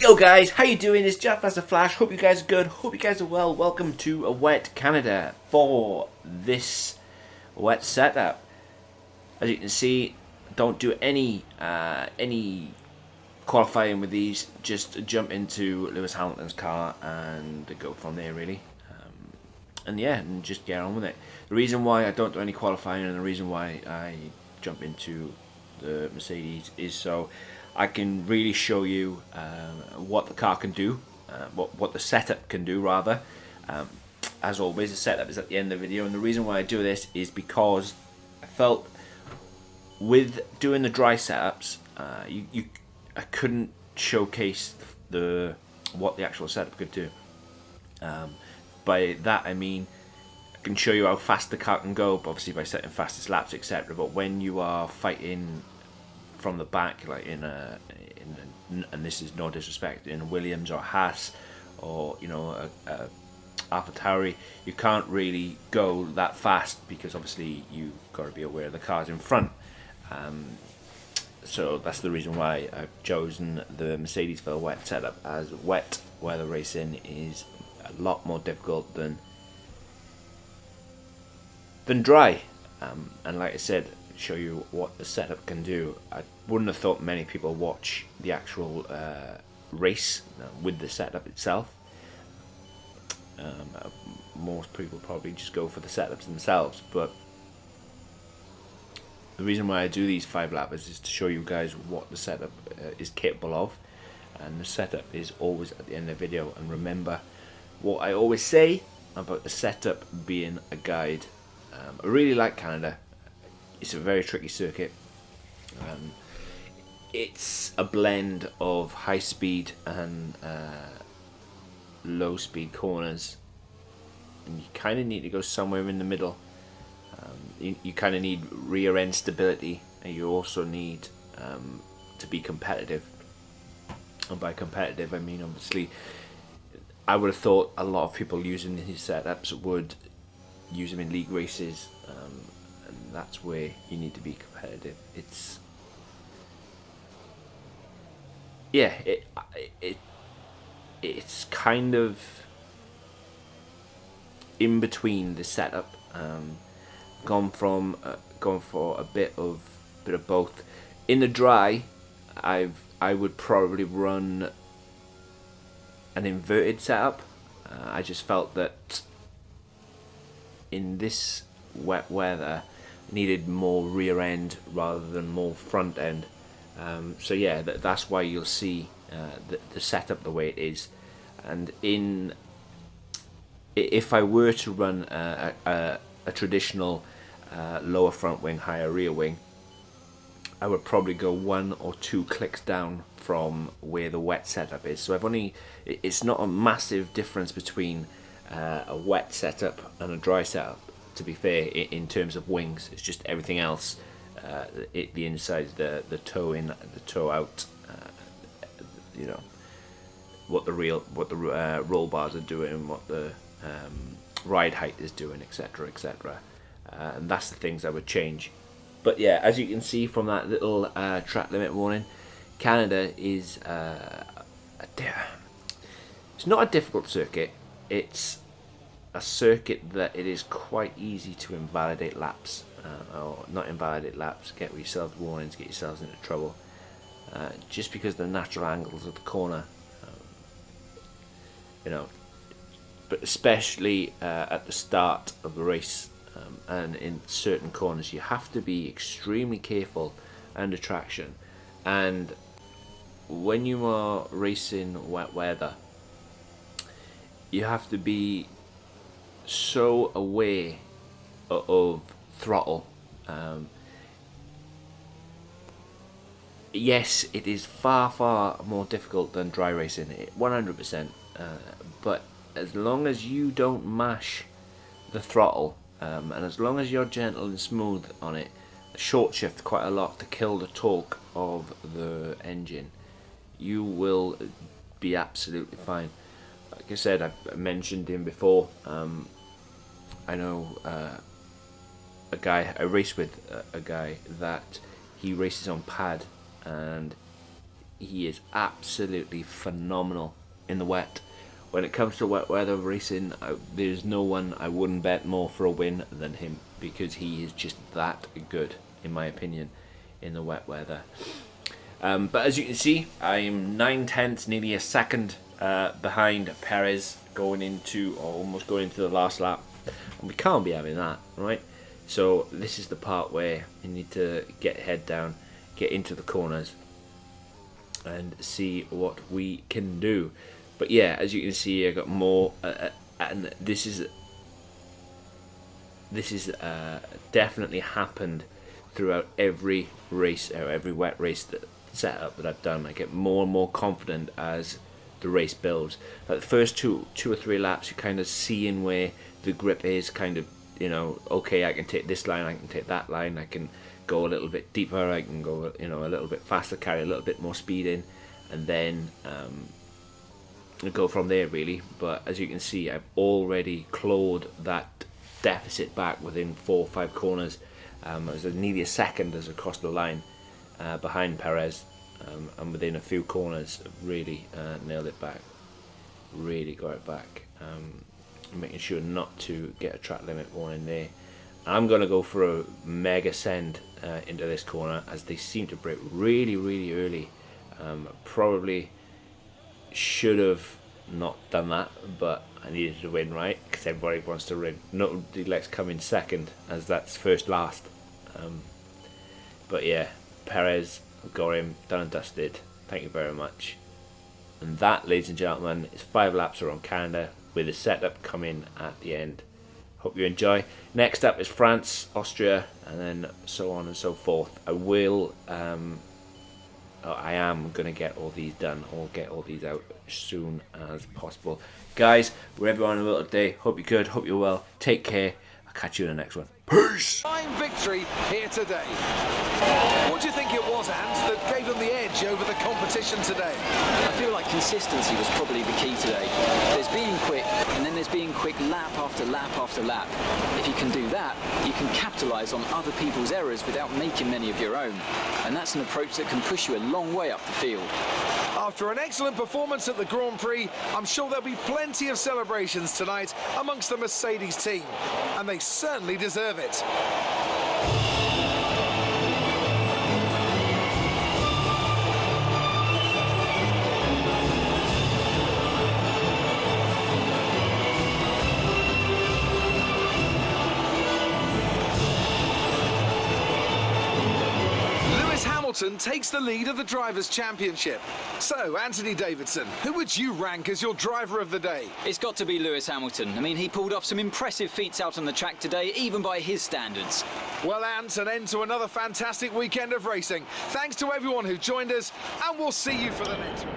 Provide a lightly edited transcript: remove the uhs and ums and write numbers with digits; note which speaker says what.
Speaker 1: Yo guys, how you doing? It's Jeff as a Flash. Hope you guys are good. Hope you guys are well. Welcome to a wet Canada for this wet setup. As you can see, don't do any qualifying with these. Just jump into Lewis Hamilton's car and go from there really. And just get on with it. The reason why I don't do any qualifying and the reason why I jump into the Mercedes is so I can really show you what the car can do, what the setup can do rather. As always, the setup is at the end of the video, and the reason why I do this is because I felt with doing the dry setups, I couldn't showcase what the actual setup could do. By that I mean I can show you how fast the car can go, obviously by setting fastest laps, etc. But when you are fighting from the back, like and this is no disrespect, in a Williams or a Haas or a AlphaTauri, you can't really go that fast because obviously you've got to be aware of the cars in front. So that's the reason why I've chosen the Mercedes for the wet setup, as wet weather racing is a lot more difficult than dry. And like I said, show you what the setup can do. I wouldn't have thought many people watch the actual race with the setup itself. Most people probably just go for the setups themselves, but the reason why I do these 5 lappers is to show you guys what the setup is capable of, and the setup is always at the end of the video. And remember what I always say about the setup being a guide. I really like Canada. It's a very tricky circuit. It's a blend of high speed and low speed corners, and you kind of need to go somewhere in the middle. You kind of need rear end stability, and you also need to be competitive. And by competitive I mean, obviously, I would have thought a lot of people using these setups would use them in league races, and that's where you need to be competitive. It's kind of in between the setup. Gone for a bit of both. In the dry, I would probably run an inverted setup. I just felt that in this wet weather needed more rear end rather than more front end. So yeah, that's why you'll see the setup the way it is. And if I were to run a traditional lower front wing, higher rear wing, I would probably go 1 or 2 clicks down from where the wet setup is. So it's not a massive difference between a wet setup and a dry setup, to be fair, in terms of wings. It's just everything else, the inside, the toe in, the toe out, what the roll bars are doing, what the ride height is doing, etc, etc. And that's the things I would change. But yeah, as you can see from that little track limit warning, Canada is it's not a difficult circuit. It's a circuit that it is quite easy to invalidate laps, or not invalidate laps, get yourselves warnings, get yourselves into trouble, just because of the natural angles of the corner. But especially at the start of the race, and in certain corners, you have to be extremely careful under traction. And when you are racing wet weather, you have to be so aware of throttle. Yes, it is far more difficult than dry racing, 100%. But as long as you don't mash the throttle, and as long as you're gentle and smooth on it, short shift quite a lot to kill the torque of the engine, you will be absolutely fine. Like I said, I mentioned him before. I know a guy, I race with a guy that he races on pad, and he is absolutely phenomenal in the wet. When it comes to wet weather racing, there's no one I wouldn't bet more for a win than him, because he is just that good, in my opinion, in the wet weather. But as you can see, I'm 9/10, nearly a second behind Perez, almost going into the last lap. And we can't be having that, right? So this is the part where you need to get head down, get into the corners, and see what we can do. But yeah, as you can see, I got more, and this is definitely happened throughout every race, or every wet race setup that I've done. I get more and more confident as the race builds. Like the first two or three laps, you're kind of seeing where the grip is, kind of, you know, okay, I can take this line, I can take that line, I can go a little bit deeper, I can go, you know, a little bit faster, carry a little bit more speed in, and then go from there really. But as you can see, I've already clawed that deficit back within 4 or 5 corners. I was nearly a second as across the line behind Perez, and within a few corners really nailed it back, really got it back, making sure not to get a track limit warning there. I'm going to go for a mega send into this corner, as they seem to brake really early. Probably should have not done that, but I needed to win, right? Because everybody wants to win. Nobody likes coming second, as that's first last. But yeah, Perez, got him, done and dusted. Thank you very much. And that, ladies and gentlemen, is 5 laps around Canada, with the setup coming at the end. Hope you enjoy. Next up is France, Austria, and then so on and so forth. I am going to get all these done, or get all these out as soon as possible. Guys, wherever you are in the world today, hope you're good, hope you're well. Take care. I'll catch you in the next one. Peace!
Speaker 2: Fine victory here today. What do you think it was, Ant, that gave them the edge over the competition today?
Speaker 3: I feel like consistency was probably the key today. There's being quick, and then there's being quick lap after lap after lap. If you can do that, you can capitalise on other people's errors without making many of your own. And that's an approach that can push you a long way up the field.
Speaker 2: After an excellent performance at the Grand Prix, I'm sure there'll be plenty of celebrations tonight amongst the Mercedes team. And they certainly deserve it. Hamilton takes the lead of the Drivers' Championship. So, Anthony Davidson, who would you rank as your driver of the day?
Speaker 3: It's got to be Lewis Hamilton. I mean, he pulled off some impressive feats out on the track today, even by his standards.
Speaker 2: Well, Ant, an end to another fantastic weekend of racing. Thanks to everyone who joined us, and we'll see you for the next one.